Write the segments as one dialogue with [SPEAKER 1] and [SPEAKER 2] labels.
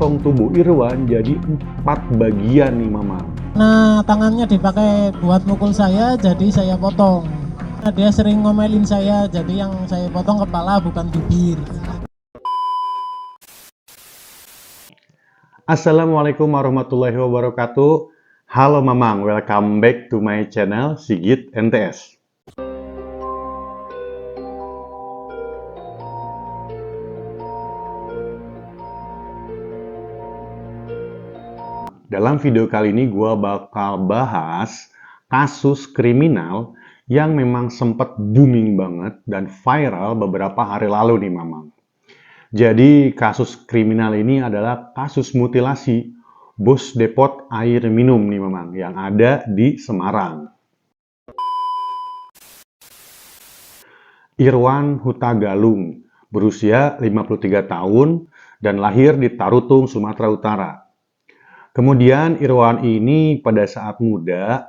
[SPEAKER 1] memotong tubuh Irwan jadi 4 bagian nih Mamang.
[SPEAKER 2] Nah, tangannya dipakai buat mukul saya, jadi saya potong. Nah, dia sering ngomelin saya, jadi yang saya potong kepala bukan bibir.
[SPEAKER 1] Assalamualaikum warahmatullahi wabarakatuh. Halo Mamang, welcome back to my channel Sigit NTS. Dalam video kali ini gue bakal bahas kasus kriminal yang memang sempat booming banget dan viral beberapa hari lalu nih Mamang. Jadi kasus kriminal ini adalah kasus mutilasi bos depot air minum nih Mamang yang ada di Semarang. Irwan Huta Galung, berusia 53 tahun dan lahir di Tarutung, Sumatera Utara. Kemudian Irwan ini pada saat muda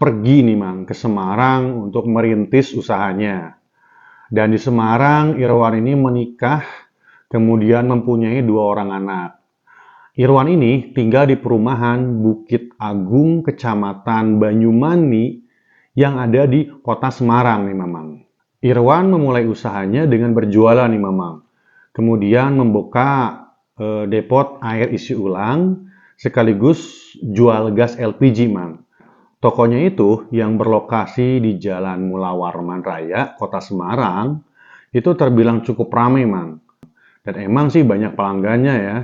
[SPEAKER 1] pergi nih Mang ke Semarang untuk merintis usahanya. Dan di Semarang Irwan ini menikah, kemudian mempunyai 2 orang anak. Irwan ini tinggal di perumahan Bukit Agung, Kecamatan Banyumani yang ada di kota Semarang nih Mamang. Irwan memulai usahanya dengan berjualan nih Mamang. Kemudian membuka depot air isi ulang sekaligus jual gas LPG, Mang. Tokonya itu yang berlokasi di Jalan Mula Warman Raya, Kota Semarang, itu terbilang cukup ramai, Mang. Dan emang sih banyak pelanggannya ya.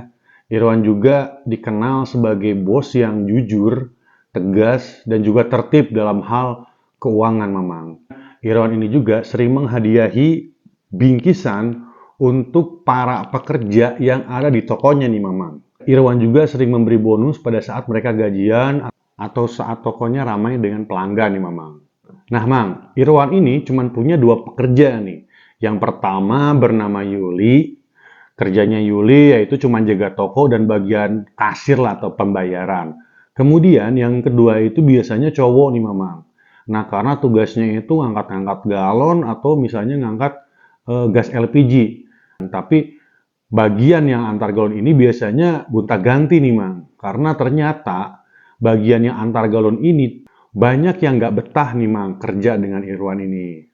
[SPEAKER 1] Irwan juga dikenal sebagai bos yang jujur, tegas, dan juga tertib dalam hal keuangan, Mamang. Irwan ini juga sering menghadiahi bingkisan untuk para pekerja yang ada di tokonya nih, Mamang. Irwan juga sering memberi bonus pada saat mereka gajian atau saat tokonya ramai dengan pelanggan nih Mamang. Nah Mang, Irwan ini cuma punya 2 pekerja nih. Yang pertama bernama Yuli. Kerjanya Yuli yaitu cuma jaga toko dan bagian kasir lah atau pembayaran. Kemudian yang kedua itu biasanya cowok nih Mamang. Nah karena tugasnya itu ngangkat-ngangkat galon atau misalnya ngangkat gas LPG. Tapi bagian yang antar galon ini biasanya gonta-ganti nih Mang. Karena ternyata bagian yang antar galon ini banyak yang nggak betah nih Mang kerja dengan Irwan ini.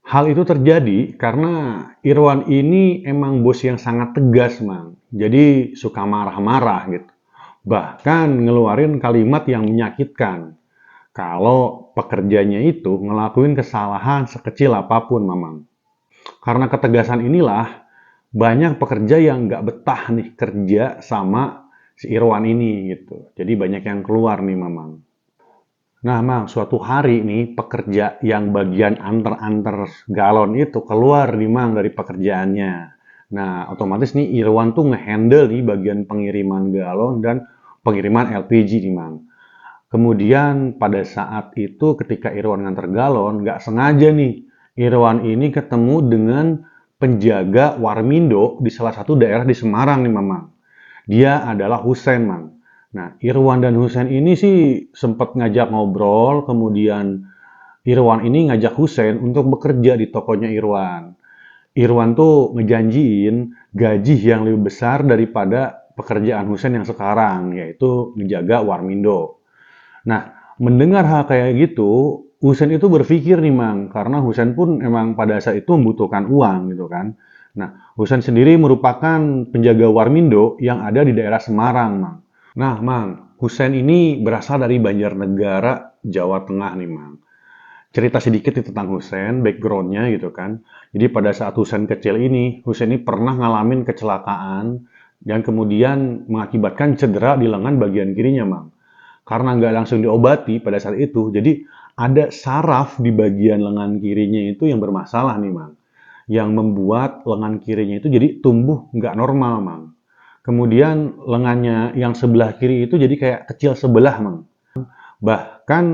[SPEAKER 1] Hal itu terjadi karena Irwan ini emang bos yang sangat tegas Mang. Jadi suka marah-marah gitu. Bahkan ngeluarin kalimat yang menyakitkan. Kalau pekerjanya itu ngelakuin kesalahan sekecil apapun Mamang. Karena ketegasan inilah banyak pekerja yang nggak betah nih kerja sama si Irwan ini gitu. Jadi banyak yang keluar nih Mamang. Nah Mang, suatu hari nih pekerja yang bagian antar-antar galon itu keluar nih Mang dari pekerjaannya. Nah otomatis nih Irwan tuh ngehandle nih bagian pengiriman galon dan pengiriman LPG nih Mang. Kemudian pada saat itu ketika Irwan nganter galon, nggak sengaja nih Irwan ini ketemu dengan penjaga Warmindo di salah satu daerah di Semarang nih Mamang. Dia adalah Husen, Mang. Nah, Irwan dan Husen ini sih sempat ngajak ngobrol, kemudian Irwan ini ngajak Husen untuk bekerja di tokonya Irwan. Irwan tuh ngejanjiin gaji yang lebih besar daripada pekerjaan Husen yang sekarang, yaitu menjaga Warmindo. Nah, mendengar hal kayak gitu, Husen itu berpikir nih Mang, karena Husen pun emang pada saat itu membutuhkan uang gitu kan. Nah, Husen sendiri merupakan penjaga Warmindo yang ada di daerah Semarang, Mang. Nah, Mang, Husen ini berasal dari Banjarnegara, Jawa Tengah nih, Mang. Cerita sedikit nih tentang Husen, background-nya gitu kan. Jadi pada saat Husen kecil ini, Husen ini pernah ngalamin kecelakaan dan kemudian mengakibatkan cedera di lengan bagian kirinya, Mang. Karena nggak langsung diobati pada saat itu, jadi ada saraf di bagian lengan kirinya itu yang bermasalah nih, Mang. Yang membuat lengan kirinya itu jadi tumbuh nggak normal, Mang. Kemudian lengannya yang sebelah kiri itu jadi kayak kecil sebelah, Mang. Bahkan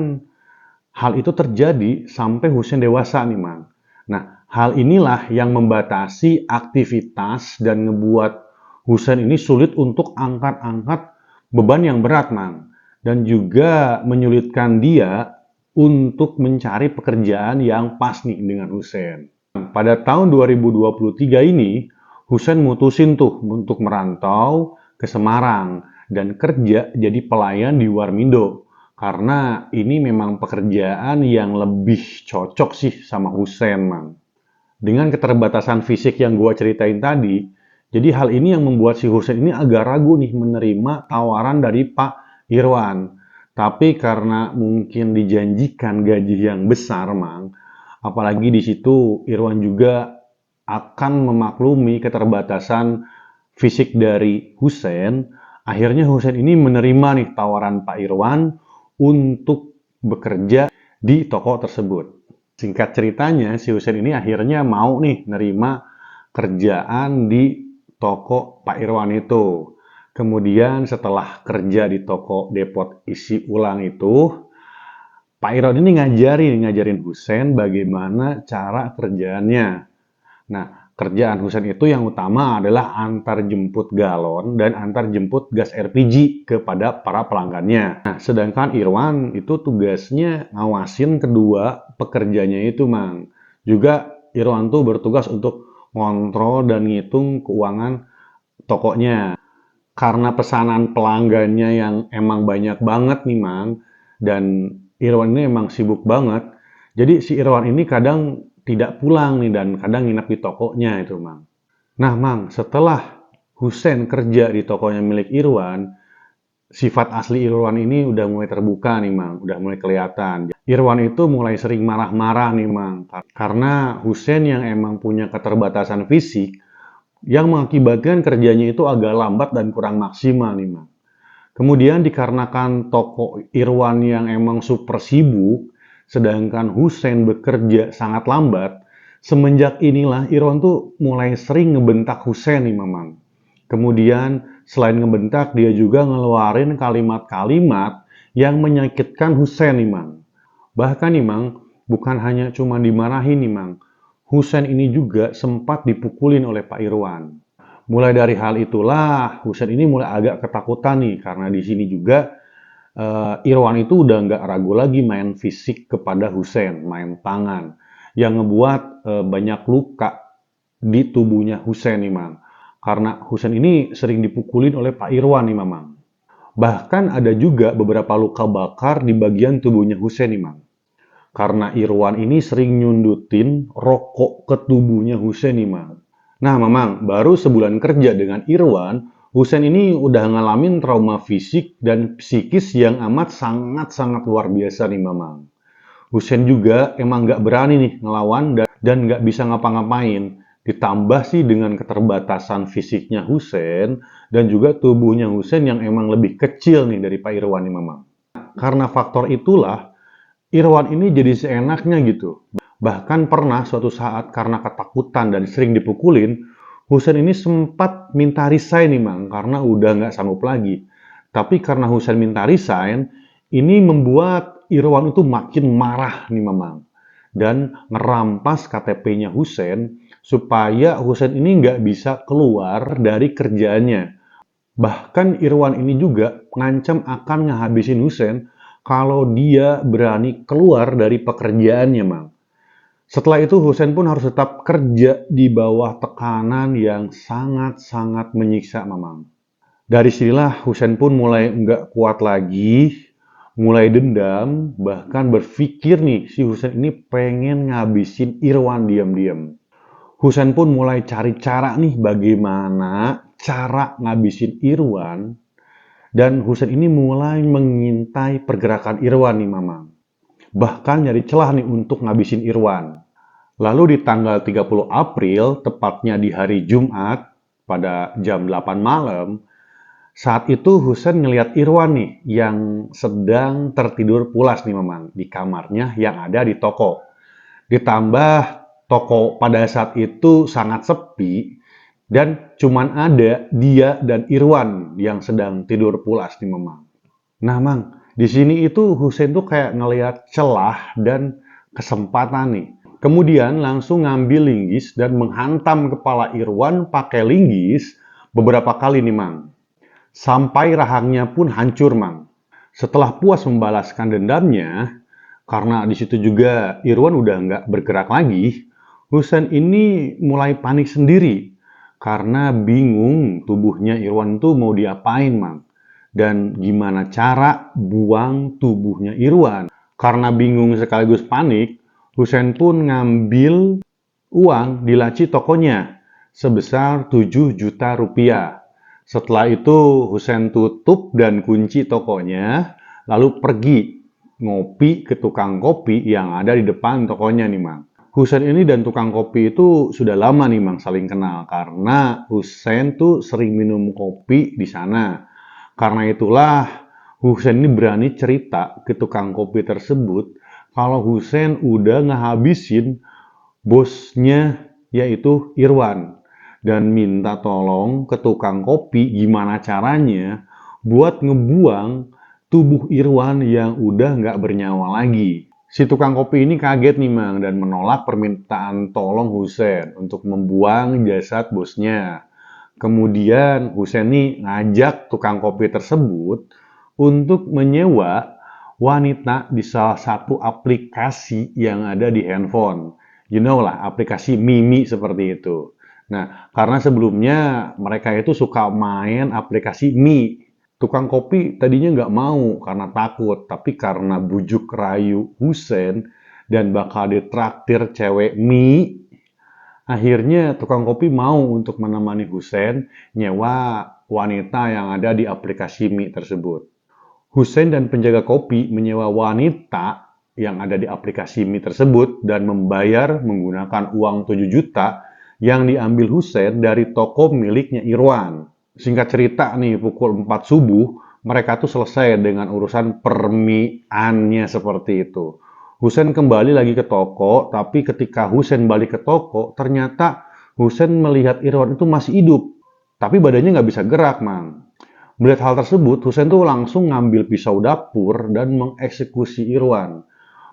[SPEAKER 1] hal itu terjadi sampai Husen dewasa nih, Mang. Nah, hal inilah yang membatasi aktivitas dan ngebuat Husen ini sulit untuk angkat-angkat beban yang berat, Mang. Dan juga menyulitkan dia untuk mencari pekerjaan yang pas nih dengan Husen. Pada tahun 2023 ini, Husen mutusin tuh untuk merantau ke Semarang dan kerja jadi pelayan di Warmindo. Karena ini memang pekerjaan yang lebih cocok sih sama Husein, Mang. Dengan keterbatasan fisik yang gua ceritain tadi, jadi hal ini yang membuat si Husein ini agak ragu nih menerima tawaran dari Pak Irwan. Tapi karena mungkin dijanjikan gaji yang besar, Mang, apalagi di situ Irwan juga akan memaklumi keterbatasan fisik dari Husein, akhirnya Husein ini menerima nih tawaran Pak Irwan untuk bekerja di toko tersebut. Singkat ceritanya, si Husein ini akhirnya mau nih nerima kerjaan di toko Pak Irwan itu. Kemudian setelah kerja di toko depot isi ulang itu, Pak Irwan ini ngajarin Husein bagaimana cara kerjaannya. Nah, kerjaan Husein itu yang utama adalah antar jemput galon dan antar jemput gas LPG kepada para pelanggannya. Nah, sedangkan Irwan itu tugasnya ngawasin kedua pekerjanya itu, Mang. Juga Irwan tuh bertugas untuk ngontrol dan ngitung keuangan tokonya. Karena pesanan pelanggannya yang emang banyak banget nih, Mang, dan Irwan ini emang sibuk banget. Jadi si Irwan ini kadang tidak pulang nih dan kadang nginep di tokonya itu, Mang. Nah, Mang, setelah Husein kerja di tokonya milik Irwan, sifat asli Irwan ini udah mulai terbuka nih, Mang. Udah mulai kelihatan. Irwan itu mulai sering marah-marah nih, Mang. Karena Husein yang emang punya keterbatasan fisik, yang mengakibatkan kerjanya itu agak lambat dan kurang maksimal nih, Mang. Kemudian dikarenakan toko Irwan yang emang super sibuk, sedangkan Husein bekerja sangat lambat, semenjak inilah Irwan tuh mulai sering ngebentak Husein nih, Mang. Kemudian selain ngebentak, dia juga ngeluarin kalimat-kalimat yang menyakitkan Husein nih, Mang. Bahkan nih, Mang, bukan hanya cuma dimarahin nih, Mang. Husein ini juga sempat dipukulin oleh Pak Irwan. Mulai dari hal itulah Husein ini mulai agak ketakutan nih karena di sini juga Irwan itu udah nggak ragu lagi main fisik kepada Husein, main tangan yang ngebuat banyak luka di tubuhnya Husein nih, Mang. Karena Husein ini sering dipukulin oleh Pak Irwan nih, Mang. Bahkan ada juga beberapa luka bakar di bagian tubuhnya Husein nih, Mang. Karena Irwan ini sering nyundutin rokok ke tubuhnya Husein nih, Mang. Nah, Mamang, baru sebulan kerja dengan Irwan, Husein ini udah ngalamin trauma fisik dan psikis yang amat sangat-sangat luar biasa nih, Mamang. Husein juga emang nggak berani nih ngelawan dan nggak bisa ngapa-ngapain. Ditambah sih dengan keterbatasan fisiknya Husein dan juga tubuhnya Husein yang emang lebih kecil nih dari Pak Irwan nih, Mamang. Karena faktor itulah, Irwan ini jadi seenaknya gitu. Bahkan pernah suatu saat karena ketakutan dan sering dipukulin, Husein ini sempat minta resign nih, Mang, karena udah nggak sanggup lagi. Tapi karena Husein minta resign, ini membuat Irwan itu makin marah nih, Mamang. Dan ngerampas KTP-nya Husein supaya Husein ini nggak bisa keluar dari kerjaannya. Bahkan Irwan ini juga ngancam akan ngehabisin Husein kalau dia berani keluar dari pekerjaannya, Mang. Setelah itu Husein pun harus tetap kerja di bawah tekanan yang sangat-sangat menyiksa, Mamang. Dari sinilah Husein pun mulai nggak kuat lagi, mulai dendam, bahkan berpikir nih si Husein ini pengen ngabisin Irwan diam-diam. Husein pun mulai cari cara nih bagaimana cara ngabisin Irwan. Dan Husein ini mulai mengintai pergerakan Irwan nih, Mamang. Bahkan nyari celah nih untuk ngabisin Irwan. Lalu di tanggal 30 April, tepatnya di hari Jumat, pada jam 8 malam, saat itu Husein ngelihat Irwan nih, yang sedang tertidur pulas nih, Mamang, di kamarnya yang ada di toko. Ditambah toko pada saat itu sangat sepi, dan cuman ada dia dan Irwan yang sedang tidur pulas nih, Mamang. Nah, Mang, di sini itu Husein tuh kayak ngelihat celah dan kesempatan nih. Kemudian langsung ngambil linggis dan menghantam kepala Irwan pakai linggis beberapa kali nih, Mang. Sampai rahangnya pun hancur, Mang. Setelah puas membalaskan dendamnya, karena di situ juga Irwan udah nggak bergerak lagi, Husein ini mulai panik sendiri. karena bingung tubuhnya Irwan tuh mau diapain, Mang. Dan gimana cara buang tubuhnya Irwan. Karena bingung sekaligus panik, Husein pun ngambil uang di laci tokonya sebesar 7 juta rupiah. Setelah itu Husein tutup dan kunci tokonya, lalu pergi ngopi ke tukang kopi yang ada di depan tokonya nih, Mang. Husein ini dan tukang kopi itu sudah lama nih, Mang, saling kenal karena Husein tuh sering minum kopi di sana. Karena itulah Husein ini berani cerita ke tukang kopi tersebut kalau Husein udah ngehabisin bosnya yaitu Irwan dan minta tolong ke tukang kopi gimana caranya buat ngebuang tubuh Irwan yang udah nggak bernyawa lagi. Si tukang kopi ini kaget nih, Mang, dan menolak permintaan tolong Husein untuk membuang jasad bosnya. Kemudian Husein nih ngajak tukang kopi tersebut untuk menyewa wanita di salah satu aplikasi yang ada di handphone. You know lah, aplikasi Mimi seperti itu. Nah, karena sebelumnya mereka itu suka main aplikasi Mi. Tukang kopi tadinya nggak mau karena takut, tapi karena bujuk rayu Husein dan bakal ditraktir cewek Mi, akhirnya tukang kopi mau untuk menemani Husein nyewa wanita yang ada di aplikasi Mi tersebut. Husein dan penjaga kopi menyewa wanita yang ada di aplikasi Mi tersebut dan membayar menggunakan uang 7 juta yang diambil Husein dari toko miliknya Irwan. Singkat cerita nih, pukul 4 subuh, mereka tuh selesai dengan urusan permiannya seperti itu. Husein kembali lagi ke toko, tapi ketika Husein balik ke toko, ternyata Husein melihat Irwan itu masih hidup. Tapi badannya nggak bisa gerak, Mang. Melihat hal tersebut, Husein tuh langsung ngambil pisau dapur dan mengeksekusi Irwan.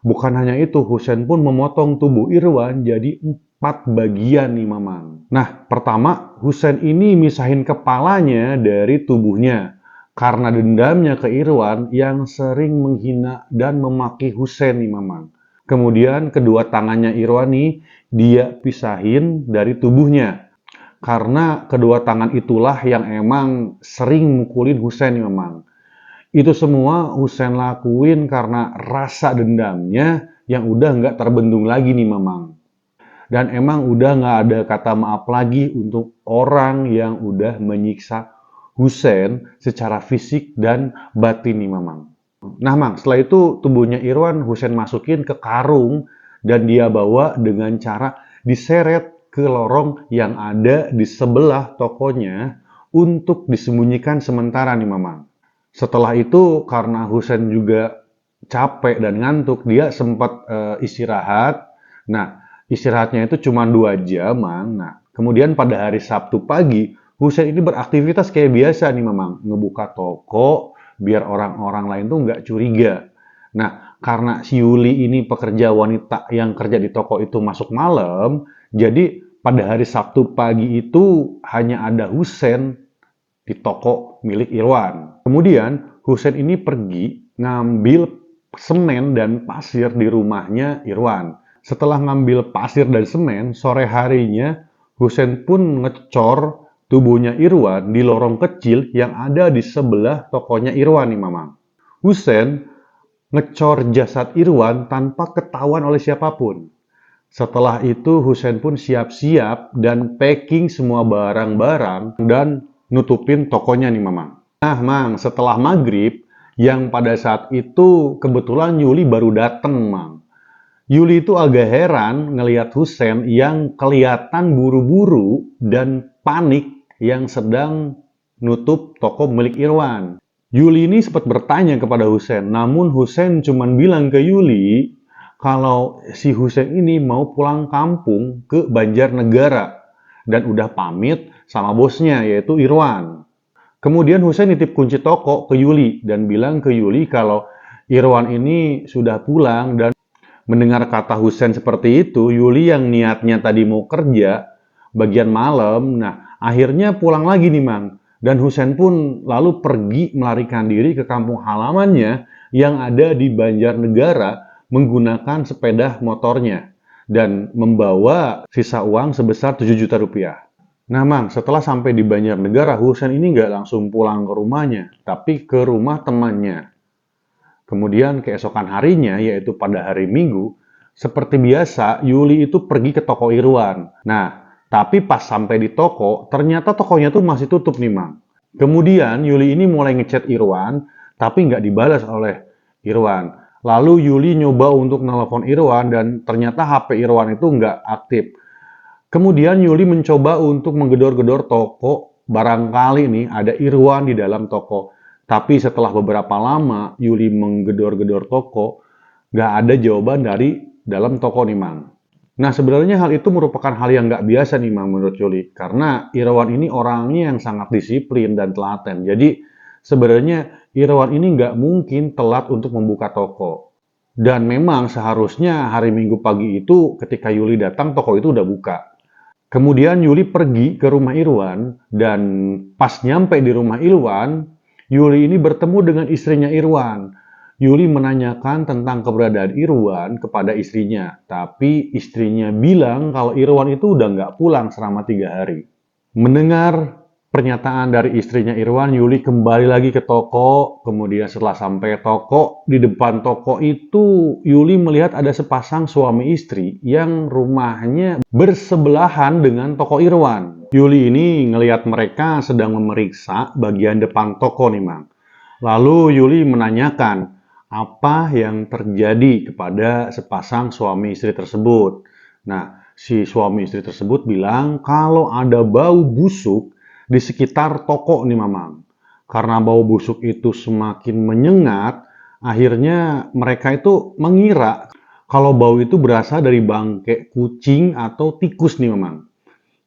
[SPEAKER 1] Bukan hanya itu, Husein pun memotong tubuh Irwan jadi 4 bagian nih, Mamang. Nah, pertama, Husein ini misahin kepalanya dari tubuhnya karena dendamnya ke Irwan yang sering menghina dan memaki Husein nih, Mamang. Kemudian kedua tangannya Irwan nih dia pisahin dari tubuhnya. Karena kedua tangan itulah yang emang sering mukulin Husein nih, Mamang. Itu semua Husein lakuin karena rasa dendamnya yang udah nggak terbendung lagi nih, Mamang. Dan emang udah nggak ada kata maaf lagi untuk orang yang udah menyiksa Husein secara fisik dan batin nih, Mamang. Nah, Mang, setelah itu tubuhnya Irwan Husein masukin ke karung dan dia bawa dengan cara diseret ke lorong yang ada di sebelah tokonya untuk disembunyikan sementara nih, Mamang. Setelah itu karena Husein juga capek dan ngantuk, dia sempat istirahat. Nah, istirahatnya itu cuma 2 jam, Mang. Nah, kemudian pada hari Sabtu pagi, Husein ini beraktivitas kayak biasa nih, Mamang. Ngebuka toko, biar orang-orang lain tuh nggak curiga. Nah, karena si Yuli ini pekerja wanita yang kerja di toko itu masuk malam, jadi pada hari Sabtu pagi itu hanya ada Husein di toko milik Irwan. Kemudian Husein ini pergi ngambil semen dan pasir di rumahnya Irwan. Setelah ngambil pasir dan semen, sore harinya Husein pun ngecor tubuhnya Irwan di lorong kecil yang ada di sebelah tokonya Irwan nih, Mamang. Husein ngecor jasad Irwan tanpa ketahuan oleh siapapun. Setelah itu Husein pun siap-siap dan packing semua barang-barang dan nutupin tokonya nih, Mamang. Nah, Mang, setelah maghrib, yang pada saat itu kebetulan Yuli baru dateng, Mang. Yuli itu agak heran ngelihat Husein yang kelihatan buru-buru dan panik yang sedang nutup toko milik Irwan. Yuli ini sempat bertanya kepada Husein, namun Husein cuma bilang ke Yuli kalau si Husein ini mau pulang kampung ke Banjarnegara dan udah pamit sama bosnya yaitu Irwan. Kemudian Husein nitip kunci toko ke Yuli dan bilang ke Yuli kalau Irwan ini sudah pulang. Dan mendengar kata Husein seperti itu, Yuli yang niatnya tadi mau kerja bagian malam, nah akhirnya pulang lagi nih, Mang. Dan Husein pun lalu pergi melarikan diri ke kampung halamannya yang ada di Banjarnegara menggunakan sepeda motornya dan membawa sisa uang sebesar 7 juta rupiah. Nah, Mang, setelah sampai di Banjarnegara, Husein ini nggak langsung pulang ke rumahnya, tapi ke rumah temannya. Kemudian keesokan harinya, yaitu pada hari Minggu, seperti biasa, Yuli itu pergi ke toko Irwan. Nah, tapi pas sampai di toko, ternyata tokonya tuh masih tutup nih, Mang. Kemudian Yuli ini mulai ngechat Irwan, tapi nggak dibalas oleh Irwan. Lalu Yuli nyoba untuk nelpon Irwan dan ternyata HP Irwan itu nggak aktif. Kemudian Yuli mencoba untuk menggedor-gedor toko, barangkali nih ada Irwan di dalam toko. Tapi setelah beberapa lama Yuli menggedor-gedor toko, nggak ada jawaban dari dalam toko nih, Mang. Nah, sebenarnya hal itu merupakan hal yang nggak biasa nih, Mang, menurut Yuli. Karena Irwan ini orangnya yang sangat disiplin dan telaten. Jadi, sebenarnya Irwan ini nggak mungkin telat untuk membuka toko. Dan memang seharusnya hari Minggu pagi itu ketika Yuli datang, toko itu udah buka. Kemudian Yuli pergi ke rumah Irwan, dan pas nyampe di rumah Irwan, Yuli ini bertemu dengan istrinya Irwan. Yuli menanyakan tentang keberadaan Irwan kepada istrinya, tapi istrinya bilang kalau Irwan itu udah nggak pulang selama 3 hari. Mendengar pernyataan dari istrinya Irwan, Yuli kembali lagi ke toko. Kemudian setelah sampai toko, di depan toko itu Yuli melihat ada sepasang suami istri yang rumahnya bersebelahan dengan toko Irwan. Yuli ini ngelihat mereka sedang memeriksa bagian depan toko nih, Mang. Lalu Yuli menanyakan apa yang terjadi kepada sepasang suami istri tersebut. Nah, si suami istri tersebut bilang kalau ada bau busuk di sekitar toko nih, Mamang. Karena bau busuk itu semakin menyengat, akhirnya mereka itu mengira kalau bau itu berasal dari bangkai kucing atau tikus nih, Mamang.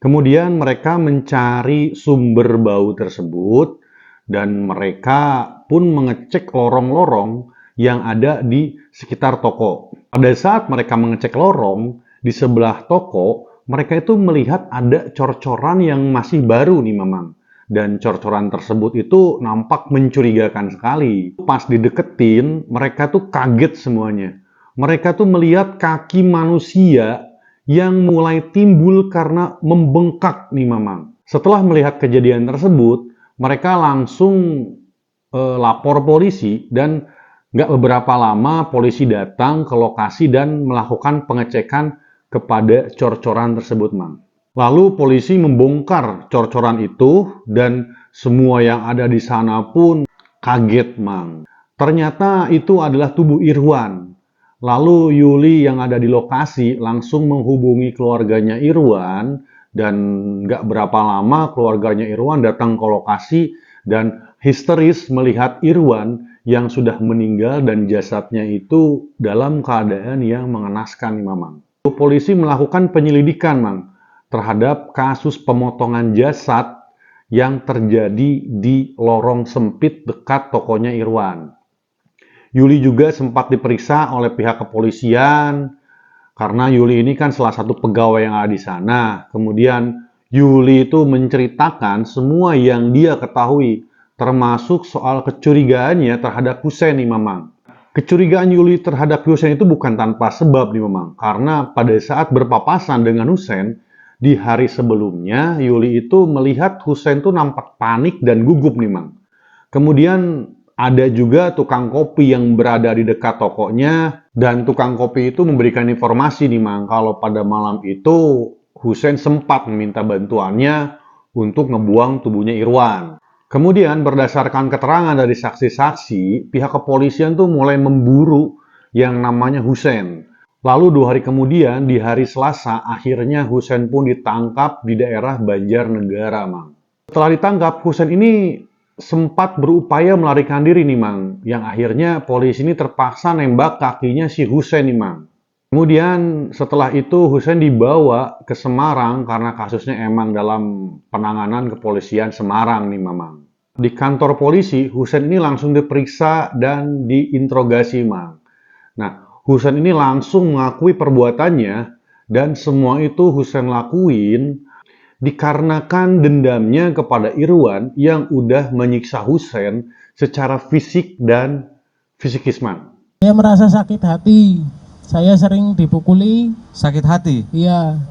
[SPEAKER 1] Kemudian mereka mencari sumber bau tersebut dan mereka pun mengecek lorong-lorong yang ada di sekitar toko. Pada saat mereka mengecek lorong di sebelah toko, mereka itu melihat ada cor-coran yang masih baru nih, Mamang. Dan cor-coran tersebut itu nampak mencurigakan sekali. Pas dideketin, mereka tuh kaget semuanya. Mereka tuh melihat kaki manusia yang mulai timbul karena membengkak nih, Mamang. Setelah melihat kejadian tersebut, mereka langsung lapor polisi dan nggak beberapa lama polisi datang ke lokasi dan melakukan pengecekan kepada cor-coran tersebut, Mang. Lalu polisi membongkar cor-coran itu dan semua yang ada di sana pun kaget, Mang. Ternyata itu adalah tubuh Irwan. Lalu Yuli yang ada di lokasi langsung menghubungi keluarganya Irwan dan nggak berapa lama keluarganya Irwan datang ke lokasi dan histeris melihat Irwan yang sudah meninggal dan jasadnya itu dalam keadaan yang mengenaskan, Mamang. Polisi melakukan penyelidikan, Mang, terhadap kasus pemotongan jasad yang terjadi di lorong sempit dekat tokonya Irwan. Yuli juga sempat diperiksa oleh pihak kepolisian karena Yuli ini kan salah satu pegawai yang ada di sana. Kemudian Yuli itu menceritakan semua yang dia ketahui, termasuk soal kecurigaannya terhadap Husein nih, Mamang. Kecurigaan Yuli terhadap Husein itu bukan tanpa sebab nih, Mamang. Karena pada saat berpapasan dengan Husein, di hari sebelumnya Yuli itu melihat Husein itu nampak panik dan gugup nih, Mang. Kemudian ada juga tukang kopi yang berada di dekat tokonya dan tukang kopi itu memberikan informasi nih, Mang, kalau pada malam itu Husein sempat meminta bantuannya untuk ngebuang tubuhnya Irwan. Kemudian berdasarkan keterangan dari saksi-saksi, pihak kepolisian tuh mulai memburu yang namanya Husein. Lalu 2 hari kemudian, di hari Selasa, akhirnya Husein pun ditangkap di daerah Banjarnegara, Mang. Setelah ditangkap, Husein ini sempat berupaya melarikan diri nih, Mang. Yang akhirnya polisi ini terpaksa nembak kakinya si Husein nih, Mang. Kemudian setelah itu Husein dibawa ke Semarang karena kasusnya emang dalam penanganan kepolisian Semarang nih, Mamang. Di kantor polisi, Husein ini langsung diperiksa dan diinterogasi, Mang. Nah, Husein ini langsung mengakui perbuatannya dan semua itu Husein lakuin dikarenakan dendamnya kepada Irwan yang udah menyiksa Husein secara fisik dan psikis, Mang.
[SPEAKER 2] Saya merasa sakit hati. Saya sering dipukuli.
[SPEAKER 3] Sakit hati?
[SPEAKER 2] Iya.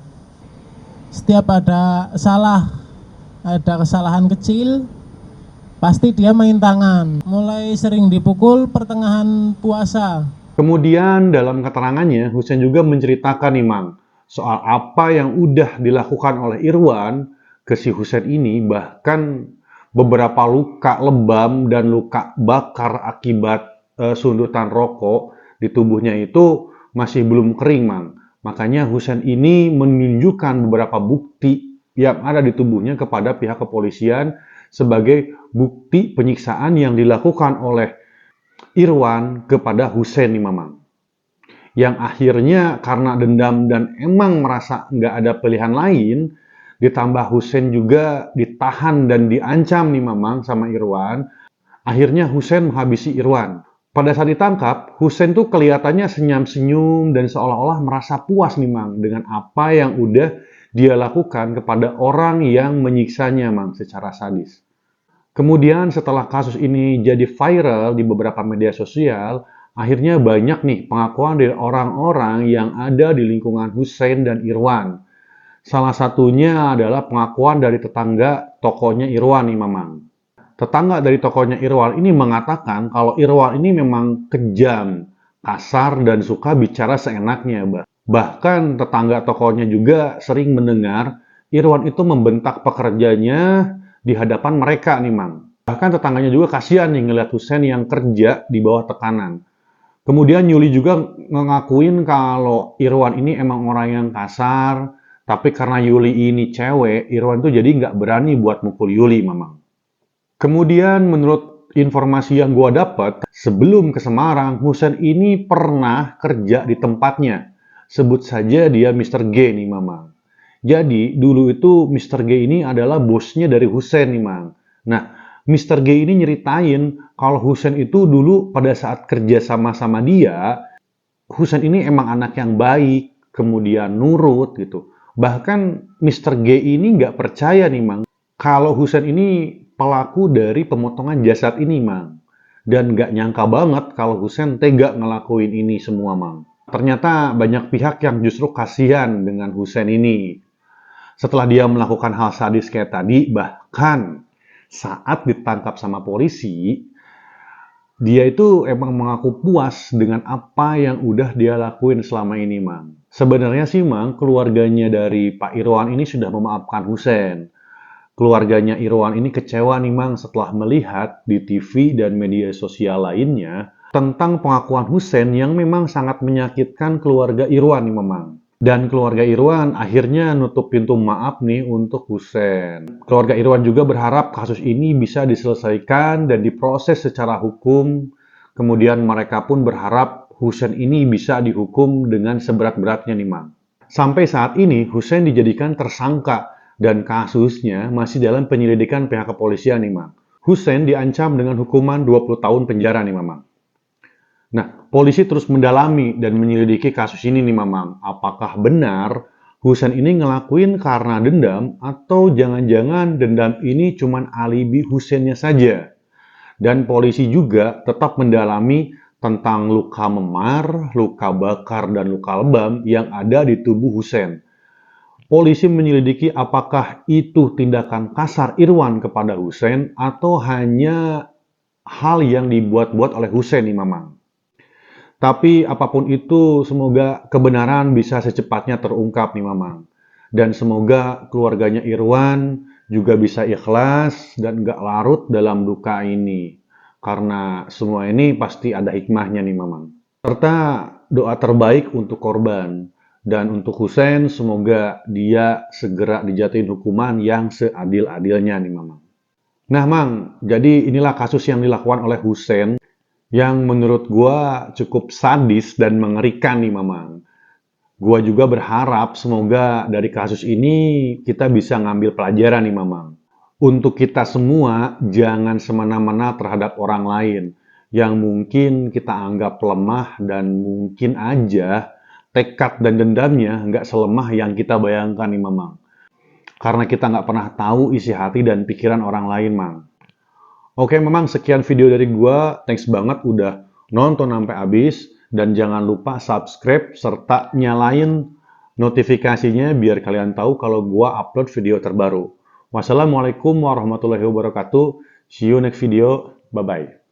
[SPEAKER 2] Setiap ada salah ada kesalahan kecil, pasti dia main tangan. Mulai sering dipukul pertengahan puasa.
[SPEAKER 1] Kemudian dalam keterangannya, Husein juga menceritakan nih Mang, soal apa yang udah dilakukan oleh Irwan ke si Husein ini, bahkan beberapa luka lebam dan luka bakar akibat sundutan rokok di tubuhnya itu masih belum kering, Mang. Makanya Husein ini menunjukkan beberapa bukti yang ada di tubuhnya kepada pihak kepolisian sebagai bukti penyiksaan yang dilakukan oleh Irwan kepada Husein nih, Mamang. Yang akhirnya karena dendam dan emang merasa nggak ada pilihan lain, ditambah Husein juga ditahan dan diancam nih Mamang sama Irwan, akhirnya Husein menghabisi Irwan. Pada saat ditangkap, Husein tuh kelihatannya senyum-senyum dan seolah-olah merasa puas nih Mang dengan apa yang udah dia lakukan kepada orang yang menyiksanya Mang secara sadis. Kemudian setelah kasus ini jadi viral di beberapa media sosial, akhirnya banyak nih pengakuan dari orang-orang yang ada di lingkungan Husein dan Irwan. Salah satunya adalah pengakuan dari tetangga tokonya Irwan nih Mamang. Tetangga dari tokonya Irwan ini mengatakan kalau Irwan ini memang kejam, kasar, dan suka bicara seenaknya. Bahkan tetangga tokonya juga sering mendengar Irwan itu membentak pekerjanya di hadapan mereka nih Mang. Bahkan tetangganya juga kasihan nih ngeliat Husein yang kerja di bawah tekanan. Kemudian Yuli juga ngakuin kalau Irwan ini emang orang yang kasar, tapi karena Yuli ini cewek, Irwan tuh jadi nggak berani buat mukul Yuli, Mamang. Kemudian menurut informasi yang gua dapat, sebelum ke Semarang, Husein ini pernah kerja di tempatnya. Sebut saja dia Mr. G nih, Mamang. Jadi, dulu itu Mr. G ini adalah bosnya dari Husein nih, Mang. Nah, Mr. G ini nyeritain kalau Husein itu dulu pada saat kerja sama-sama dia, Husein ini emang anak yang baik, kemudian nurut gitu. Bahkan Mr. G ini nggak percaya nih, Mang, kalau Husein ini pelaku dari pemotongan jasad ini, Mang. Dan nggak nyangka banget kalau Husein tega ngelakuin ini semua, Mang. Ternyata banyak pihak yang justru kasihan dengan Husein ini. Setelah dia melakukan hal sadis kayak tadi, bahkan saat ditangkap sama polisi, dia itu emang mengaku puas dengan apa yang udah dia lakuin selama ini, Mang. Sebenarnya sih, Mang, keluarganya dari Pak Irwan ini sudah memaafkan Husein. Keluarganya Irwan ini kecewa nih, Mang, setelah melihat di TV dan media sosial lainnya tentang pengakuan Husein yang memang sangat menyakitkan keluarga Irwan nih, Mang. Dan keluarga Irwan akhirnya nutup pintu maaf nih untuk Husein. Keluarga Irwan juga berharap kasus ini bisa diselesaikan dan diproses secara hukum. Kemudian mereka pun berharap Husein ini bisa dihukum dengan seberat-beratnya nih, Mang. Sampai saat ini Husein dijadikan tersangka dan kasusnya masih dalam penyelidikan pihak kepolisian nih, Mang. Husein diancam dengan hukuman 20 tahun penjara nih, Mang. Nah, polisi terus mendalami dan menyelidiki kasus ini nih, Mamang. Apakah benar Husein ini ngelakuin karena dendam atau jangan-jangan dendam ini cuma alibi Huseinnya saja? Dan polisi juga tetap mendalami tentang luka memar, luka bakar, dan luka lebam yang ada di tubuh Husein. Polisi menyelidiki apakah itu tindakan kasar Irwan kepada Husein atau hanya hal yang dibuat-buat oleh Husein nih, Mamang. Tapi apapun itu, semoga kebenaran bisa secepatnya terungkap nih, Mamang. Dan semoga keluarganya Irwan juga bisa ikhlas dan nggak larut dalam duka ini. Karena semua ini pasti ada hikmahnya nih, Mamang. Serta doa terbaik untuk korban. Dan untuk Husein, semoga dia segera dijatuhin hukuman yang seadil-adilnya nih, Mamang. Nah, Mang, jadi inilah kasus yang dilakukan oleh Husein yang menurut gua cukup sadis dan mengerikan nih, Mamang. Gua juga berharap semoga dari kasus ini kita bisa ngambil pelajaran nih, Mamang. Untuk kita semua, jangan semena-mena terhadap orang lain yang mungkin kita anggap lemah dan mungkin aja tekad dan dendamnya nggak selemah yang kita bayangkan nih, Mamang. Karena kita nggak pernah tahu isi hati dan pikiran orang lain, Mang. Oke, memang sekian video dari gua. Thanks banget udah nonton sampai habis. Dan jangan lupa subscribe serta nyalain notifikasinya biar kalian tahu kalau gua upload video terbaru. Wassalamualaikum warahmatullahi wabarakatuh. See you next video. Bye-bye.